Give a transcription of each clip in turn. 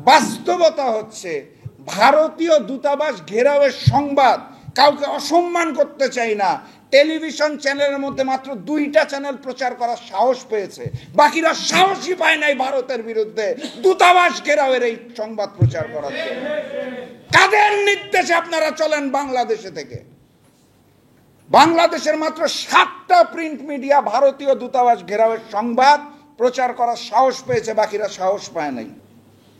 বাস্তবতা হচ্ছে ভারতীয় দূতাবাস ঘেরাওয়ের সংবাদ কাউকে অসম্মান করতে চাই না, টেলিভিশন চ্যানেলের মধ্যে মাত্র 2টা চ্যানেল প্রচার করার সাহস পেয়েছে, বাকিরা সাহসই পায় নাই ভারতের বিরুদ্ধে দূতাবাস ঘেরাওয়ের এই সংবাদ প্রচার করার জন্য। কাদের নির্দেশে আপনারা চলেন বাংলাদেশে থেকে? বাংলাদেশের মাত্র 7টা প্রিন্ট মিডিয়া ভারতীয় দূতাবাস ঘেরাওয়ের সংবাদ প্রচার করার সাহস পেয়েছে, বাকিরা সাহস পায় নাই।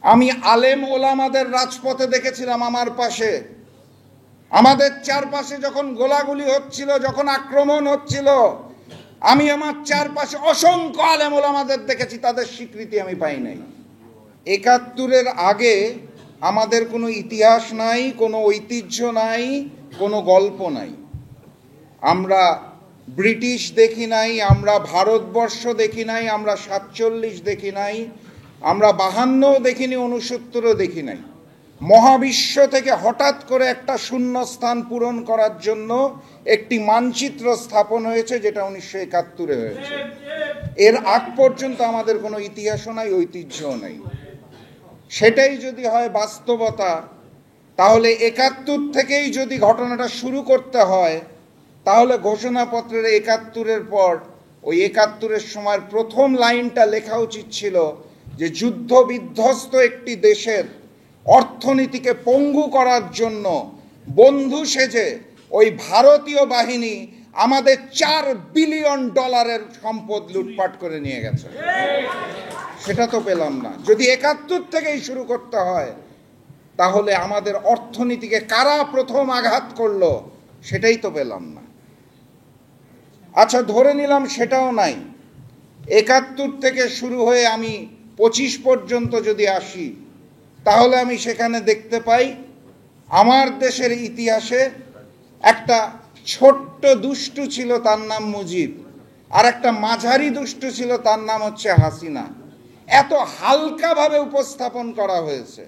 আমি আলেম ওলামাদের রাজপথে দেখেছিলাম আমার পাশে, আমাদের চারপাশে যখন গোলাগুলি হচ্ছিল, যখন আক্রমণ হচ্ছিল, আমি আমার চারপাশে অসংখ্য আলেম ওলামাদের দেখেছি, তাদের স্বীকৃতি আমি পাই নাই। ৭১-এর আগে আমাদের কোনো ইতিহাস নাই, কোনো ঐতিহ্য নাই, কোনো গল্প নাই। আমরা ব্রিটিশ দেখি নাই, আমরা ভারতবর্ষ দেখি নাই, আমরা ৪৭ দেখি নাই, আমরা ৫২ দেখিনি, ৬৯ও দেখি নাই। মহাবিশ্ব থেকে হঠাৎ করে একটা শূন্যস্থান পূরণ করার জন্য একটি মানচিত্র স্থাপন হয়েছে, যেটা ১৯৭১-এ হয়েছে। এর আগ পর্যন্ত আমাদের কোনো ইতিহাসও নাই, ঐতিহ্যও নাই। সেটাই যদি হয় বাস্তবতা, তাহলে ৭১ থেকেই যদি ঘটনাটা শুরু করতে হয়, তাহলে ঘোষণাপত্রের ৭১-এর পর ওই ৭১-এর সময় প্রথম লাইনটা লেখা উচিত ছিল যে যুদ্ধ বিধ্বস্ত একটি দেশের অর্থনীতিকে পঙ্গু করার জন্য বন্ধু সেজে ওই ভারতীয় বাহিনী আমাদের $4 বিলিয়ন সম্পদ লুটপাট করে নিয়ে গেছে। সেটা তো পেলাম না। যদি ৭১ থেকেই শুরু করতে হয়, তাহলে আমাদের অর্থনীতিকে কারা প্রথম আঘাত করলো সেটাই তো পেলাম না। আচ্ছা, ধরে নিলাম সেটাও নাই। ৭১ থেকে শুরু হয়ে আমি ২৫ পর্যন্ত যদি আসি, তাহলে আমি সেখানে দেখতে পাই আমার দেশের ইতিহাসে একটা ছোট্ট দুষ্টু ছিল, তার নাম মুজিব, আর একটা মাঝারি দুষ্টু ছিল, তার নাম হচ্ছে হাসিনা। এত হালকাভাবে উপস্থাপন করা হয়েছে।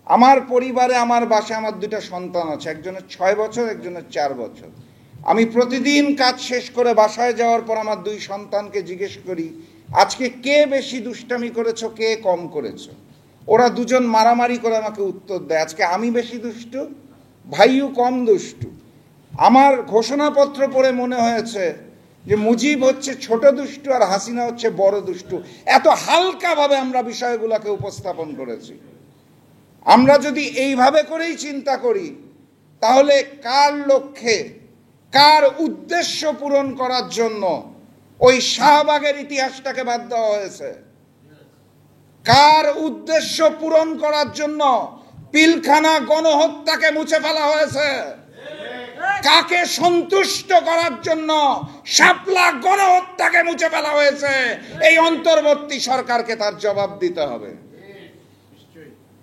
আমার পরিবারে, আমার বাসায় আমার 2টা সন্তান আছে, একজনের 6 বছর, একজনের 4 বছর। আমি প্রতিদিন কাজ শেষ করে বাসায় যাওয়ার পর আমার 2 সন্তানকে জিজ্ঞেস করি, আজকে কে বেশি দুষ্টামি করেছো, কে কম করেছো? ওরা দুজন মারামারি করে আমাকে উত্তর দেয়, আজকে আমি বেশি দুষ্টু, ভাইও কম দুষ্টু। আমার ঘোষণাপত্র পড়ে মনে হয়েছে যে মুজিব হচ্ছে ছোট দুষ্টু আর হাসিনা হচ্ছে বড় দুষ্টু। এত হালকাভাবে আমরা বিষয়গুলোকে উপস্থাপন করেছি। আমরা যদি এইভাবে করেই চিন্তা করি, তাহলে কার লক্ষ্যে, কার উদ্দেশ্য পূরণ করার জন্য ওই শাহবাগের ইতিহাসটাকে বাদ দেওয়া হয়েছে? কার উদ্দেশ্য পূরণ করার জন্য পিলখানা গণহত্যাকে মুছে ফেলা হয়েছে? কাকে সন্তুষ্ট করার জন্য শাপলা গণহত্যাকে মুছে ফেলা হয়েছে? এই অন্তর্বর্তী সরকারকে তার জবাব দিতে হবে।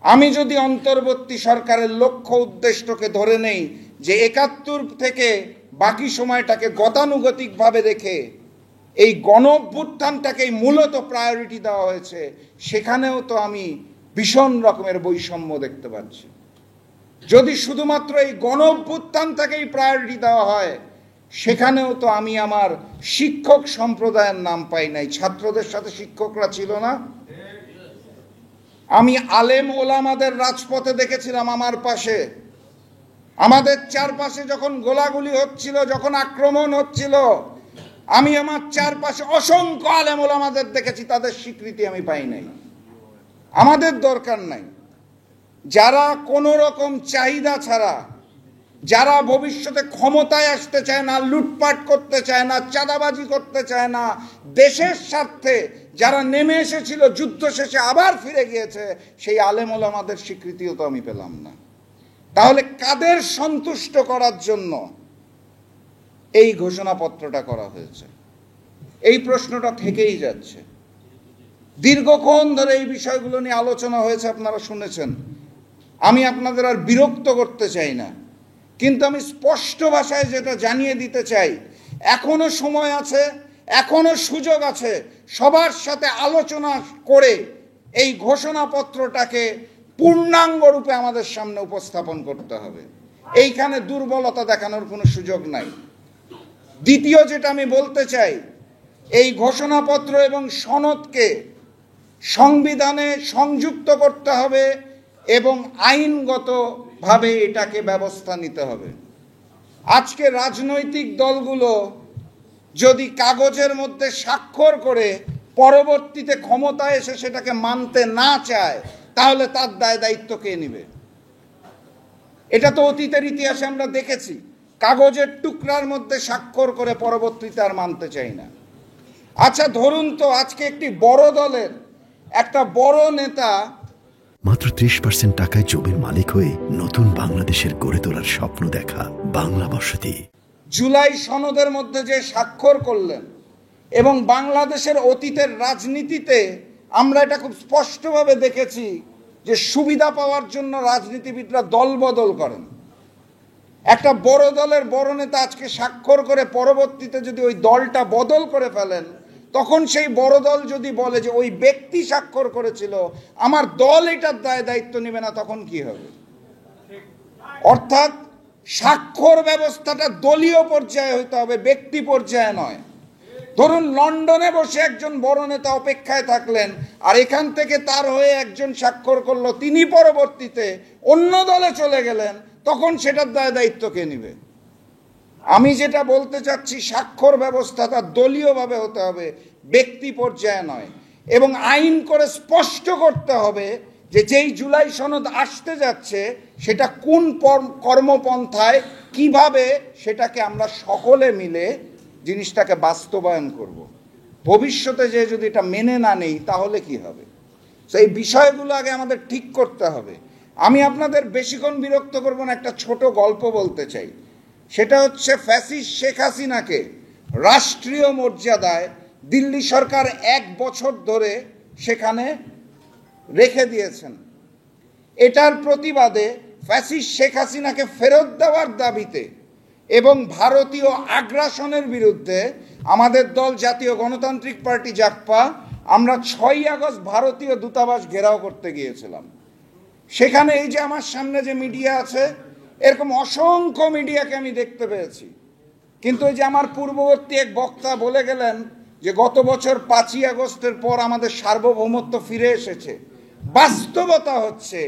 আমি যদি অন্তর্বর্তী সরকারের লক্ষ্য উদ্দেশ্যকে ধরে নেই যে ৭১ থেকে বাকি সময়টাকে গতানুগতিকভাবে রেখে এই গণঅভ্যুত্থানটাকেই মূলত প্রায়োরিটি দেওয়া হয়েছে, সেখানেও তো আমি ভীষণ রকমের বৈষম্য দেখতে পাচ্ছি। যদি শুধুমাত্র এই গণঅভ্যুত্থানটাকেই প্রায়োরিটি দেওয়া হয়, সেখানেও তো আমি আমার শিক্ষক সম্প্রদায়ের নাম পাই নাই। ছাত্রদের সাথে শিক্ষকরা ছিল না? আমি আলেম ওলামাদের রাজপথে দেখেছিলাম আমার পাশে, আমাদের চারপাশে যখন গোলাগুলি হচ্ছিল, যখন আক্রমণ হচ্ছিল, আমি আমার চারপাশে অসংখ্য আলেম ওলামাদের দেখেছি, তাদের স্বীকৃতি আমি পাই নাই। আমাদের দরকার নাই। যারা কোনো রকম চাহিদা ছাড়া, যারা ভবিষ্যতে ক্ষমতায় আসতে চায় না, লুটপাট করতে চায় না, চাঁদাবাজি করতে চায় না, দেশের স্বার্থে যারা নেমে এসেছিল, যুদ্ধ শেষে আবার ফিরে গিয়েছে, সেই আলেম ওলামাদের স্বীকৃতিও তো আমি পেলাম না। তাহলে কাদের সন্তুষ্ট করার জন্য এই ঘোষণাপত্রটা করা হয়েছে? এই প্রশ্নটা থেকেই যাচ্ছে। দীর্ঘক্ষণ ধরে এই বিষয়গুলো নিয়ে আলোচনা হয়েছে, আপনারা শুনেছেন। আমি আপনাদের আর বিরক্ত করতে চাই না, কিন্তু আমি স্পষ্ট ভাষায় যেটা জানিয়ে দিতে চাই, এখনো সময় আছে, এখনো সুযোগ আছে সবার সাথে আলোচনা করে এই ঘোষণাপত্রটাকে পূর্ণাঙ্গ রূপে আমাদের সামনে উপস্থাপন করতে হবে। এইখানে দুর্বলতা দেখানোর কোনো সুযোগ নাই। দ্বিতীয় যেটা আমি বলতে চাই, এই ঘোষণাপত্র এবং সনদকে সংবিধানে সংযুক্ত করতে হবে এবং আইনগতভাবে এটাকে ব্যবস্থা নিতে হবে। আজকে রাজনৈতিক দলগুলো যদি কাগজের মধ্যে স্বাক্ষর করে পরবর্তীতে ক্ষমতায় এসে সেটাকে মানতে না চায়, তাহলে তার দায় দায়িত্ব কে নেবে? এটা তো অতীতের ইতিহাসে আমরা দেখেছি, কাগজের টুকরার মধ্যে স্বাক্ষর করে পরবর্তীতে আর মানতে চাই না। আচ্ছা ধরুন তো আজকে একটি বড় দলের একটা বড় নেতা মাত্র 30% টাকায় জমির মালিক হয়ে নতুন বাংলাদেশের গড়ে তোলার স্বপ্ন দেখা বাংলা বসতি জুলাই সনদের মধ্যে যে স্বাক্ষর করলেন, এবং বাংলাদেশের অতীতের রাজনীতিতে আমরা এটা খুব স্পষ্টভাবে দেখেছি যে সুবিধা পাওয়ার জন্য রাজনীতিবিদরা দল বদল করেন। একটা বড় দলের বড় নেতা আজকে স্বাক্ষর করে পরবর্তীতে যদি ওই দলটা বদল করে ফেলেন, তখন সেই বড় দল যদি বলে যে ওই ব্যক্তি স্বাক্ষর করেছিল, আমার দল এটার দায় দায়িত্ব নেবে না, তখন কি হবে? অর্থাৎ স্বাক্ষর ব্যবস্থাটা দলীয় পর্যায়ে হইতে হবে, ব্যক্তি পর্যায়ে নয়। ধরুন লন্ডনে বসে একজন বড় নেতা অপেক্ষায় থাকলেন, আর এখান থেকে তার হয়ে একজন স্বাক্ষর করলো, তিনি পরবর্তীতে অন্য দলে চলে গেলেন, তখন সেটার দায় দায়িত্ব কে নেবে? আমি যেটা বলতে চাচ্ছি, স্বাক্ষর ব্যবস্থাটা দলীয়ভাবে হতে হবে, ব্যক্তি পর্যায়ে নয়। এবং আইন করে স্পষ্ট করতে হবে যে যেই জুলাই সনদ আসতে যাচ্ছে সেটা কোন কর্মপন্থায় কিভাবে সেটাকে আমরা সকলে মিলে জিনিসটাকে বাস্তবায়ন করব। ভবিষ্যতে যে যদি এটা মেনে না নেই তাহলে কি হবে? সেই বিষয়গুলো আগে আমাদের ঠিক করতে হবে। আমি আপনাদের বেশিক্ষণ বিরক্ত করব না, একটা ছোট গল্প বলতে চাই। সেটা হচ্ছে ফ্যাসিস্ট শেখ হাসিনাকে রাষ্ট্রীয় মর্যাদায় দিল্লি সরকার 1 বছর ধরে সেখানে রেখে দিয়েছেন। এটার প্রতিবাদে ফ্যাসিস্ট শেখ হাসিনাকে ফেরত দেওয়ার দাবিতে এবং ভারতীয় আগ্রাসনের বিরুদ্ধে আমাদের দল জাতীয় গণতান্ত্রিক পার্টি জাগপা আমরা 6ই আগস্ট ভারতীয় দূতাবাস ঘেরাও করতে গিয়েছিলাম। সেখানে এই যে আমার সামনে যে মিডিয়া আছে, এরকম অসংখ্য মিডিয়াকে আমি দেখতে পেয়েছি। কিন্তু এই যে আমার পূর্ববর্তী এক বক্তা বলে গেলেন যে গত বছর 5ই আগস্টের পর আমাদের সার্বভৌমত্ব ফিরে এসেছে। বাস্তবতা হচ্ছে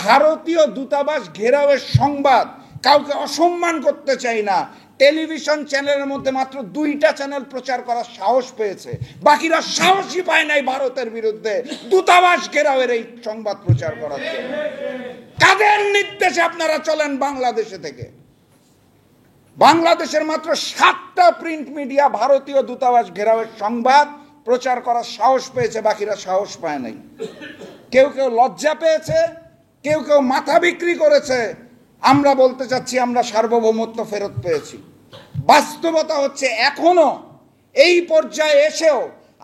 ভারতীয় দূতাবাস ঘেরাওয়ের সংবাদ কাউকে অসম্মান করতে চাই না, টেলিভিশন চ্যানেলের মধ্যে মাত্র 2টা চ্যানেল প্রচার করার সাহস পেয়েছে, বাকিরা সাহসই পায় নাই ভারতের বিরুদ্ধে দূতাবাস ঘেরাওয়ের এই সংবাদ প্রচার করার জন্য। কাদের নির্দেশে আপনারা চলেন বাংলাদেশে থেকে? বাংলাদেশের মাত্র 7টা প্রিন্ট মিডিয়া ভারতীয় দূতাবাস ঘেরাওয়ের সংবাদ প্রচার করার সাহস পেয়েছে, বাকিরা সাহস পায় নাই। কেউ কেউ লজ্জা পেয়েছে, কেউ কেউ মাথা বিক্রি করেছে। আমরা বলতে চাচ্ছি আমরা সার্বভৌমত্ব ফেরত পেয়েছি। বাস্তবতা হচ্ছে এখনো এই পর্যায়ে এসেও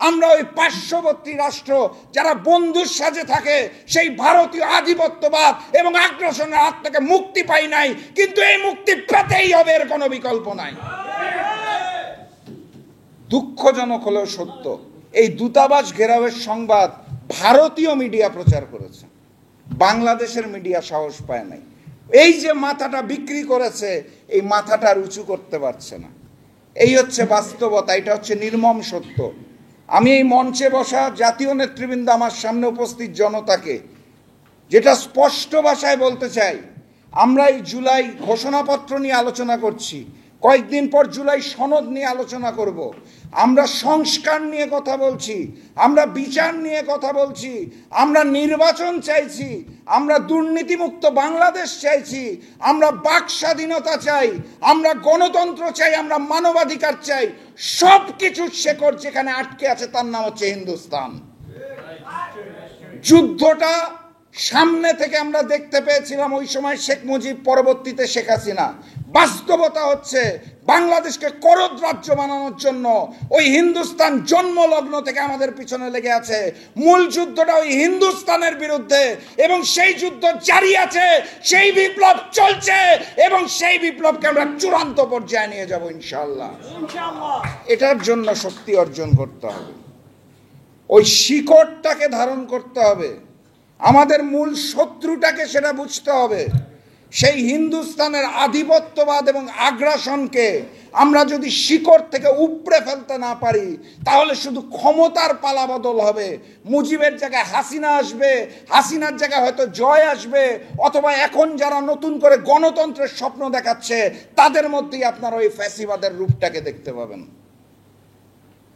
আমরা ওই পার্শ্ববর্তী রাষ্ট্র যারা বন্ধুর সাজে থাকে সেই ভারতীয় আধিপত্যবাদ এবং আগ্রাসনের হাত থেকে মুক্তি পাই নাই, কিন্তু এই মুক্তি পেতেই হবে, এর কোনো বিকল্প নাই। দুঃখজনক হলেও সত্য, এই দূতাবাস ঘেরাওয়ের সংবাদ ভারতীয় মিডিয়া প্রচার করেছে, বাংলাদেশের মিডিয়া সাহস পায় নাই। এই যে মাথাটা বিক্রি করেছে, এই মাথাটা আর উঁচু করতে পারছে না। এই হচ্ছে বাস্তবতা, এটা হচ্ছে নির্মম সত্য। আমি এই মঞ্চে বসা জাতীয় নেতৃবৃন্দ, আমার সামনে উপস্থিত জনতাকে যেটা স্পষ্ট ভাষায় বলতে চাই, আমরা এই জুলাই ঘোষণাপত্র নিয়ে আলোচনা করছি, কয়েকদিন পর জুলাই সনদ নিয়ে আলোচনা করব। আমরা সংস্কার নিয়ে কথা বলছি, আমরা বিচার নিয়ে কথা বলছি, আমরা নির্বাচন চাইছি, আমরা দুর্নীতিমুক্ত বাংলাদেশ চাইছি, আমরা বাক স্বাধীনতা চাই, আমরা গণতন্ত্র চাই, আমরা মানবাধিকার চাই। সব কিছুর শেকড় যেখানে আটকে আছে তার নাম হচ্ছে হিন্দুস্তান। যুদ্ধটা সামনে থেকে আমরা দেখতে পেয়েছিলাম ওই সময় শেখ মুজিব, পরবর্তীতে শেখ হাসিনা। বাস্তবতা হচ্ছে বাংলাদেশকে করদ রাজ্য বানানোর জন্য ওই হিন্দুস্তান জন্মলগ্ন থেকে আমাদের পিছনে লেগে আছে। মূল যুদ্ধটা ওই হিন্দুস্তানের বিরুদ্ধে, এবং সেই যুদ্ধ জারি আছে, সেই বিপ্লব চলছে, এবং সেই বিপ্লবকে আমরা চূড়ান্ত পর্যায়ে নিয়ে যাব ইনশাআল্লাহ। এটার জন্য শক্তি অর্জন করতে হবে, ওই শিকড়টাকে ধারণ করতে হবে, আমাদের মূল শত্রুটাকে সেটা বুঝতে হবে। সেই হিন্দুস্তানের আধিপত্যবাদ এবং আগ্রাসনকে আমরা যদি শিকড় থেকে উপড়ে ফেলতে না পারি, তাহলে শুধু ক্ষমতার পালাবদল হবে। মুজিবের জায়গায় হাসিনা আসবে, হাসিনার জায়গায় হয়তো জয় আসবে, অথবা এখন যারা নতুন করে গণতন্ত্রের স্বপ্ন দেখাচ্ছে তাদের মধ্যেই আপনারা ওই ফ্যাসিবাদের রূপটাকে দেখতে পাবেন।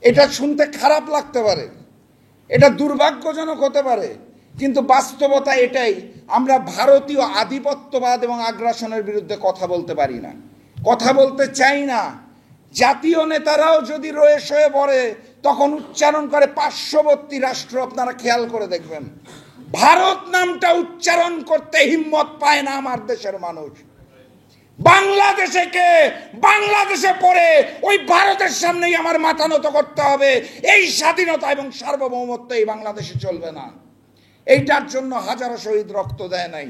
এটা শুনতে খারাপ লাগতে পারে, এটা দুর্ভাগ্যজনক হতে পারে, কিন্তু বাস্তবতা এটাই। আমরা ভারতীয় আধিপত্যবাদ এবং আগ্রাসনের বিরুদ্ধে কথা বলতে পারি না, কথা বলতে চাই না। জাতীয় নেতারাও যদি রয়ে শয়ে পড়ে তখন উচ্চারণ করে পার্শ্ববর্তী রাষ্ট্র। আপনারা খেয়াল করে দেখবেন, ভারত নামটা উচ্চারণ করতে হিম্মত পায় না আমার দেশের মানুষ। বাংলাদেশে পড়ে ওই ভারতের সামনেই আমার মাথা নত করতে হবে। এই স্বাধীনতা এবং সার্বভৌমত্ব এই বাংলাদেশে চলবে না। এইটার জন্য হাজারো শহীদ রক্ত দেয় নাই।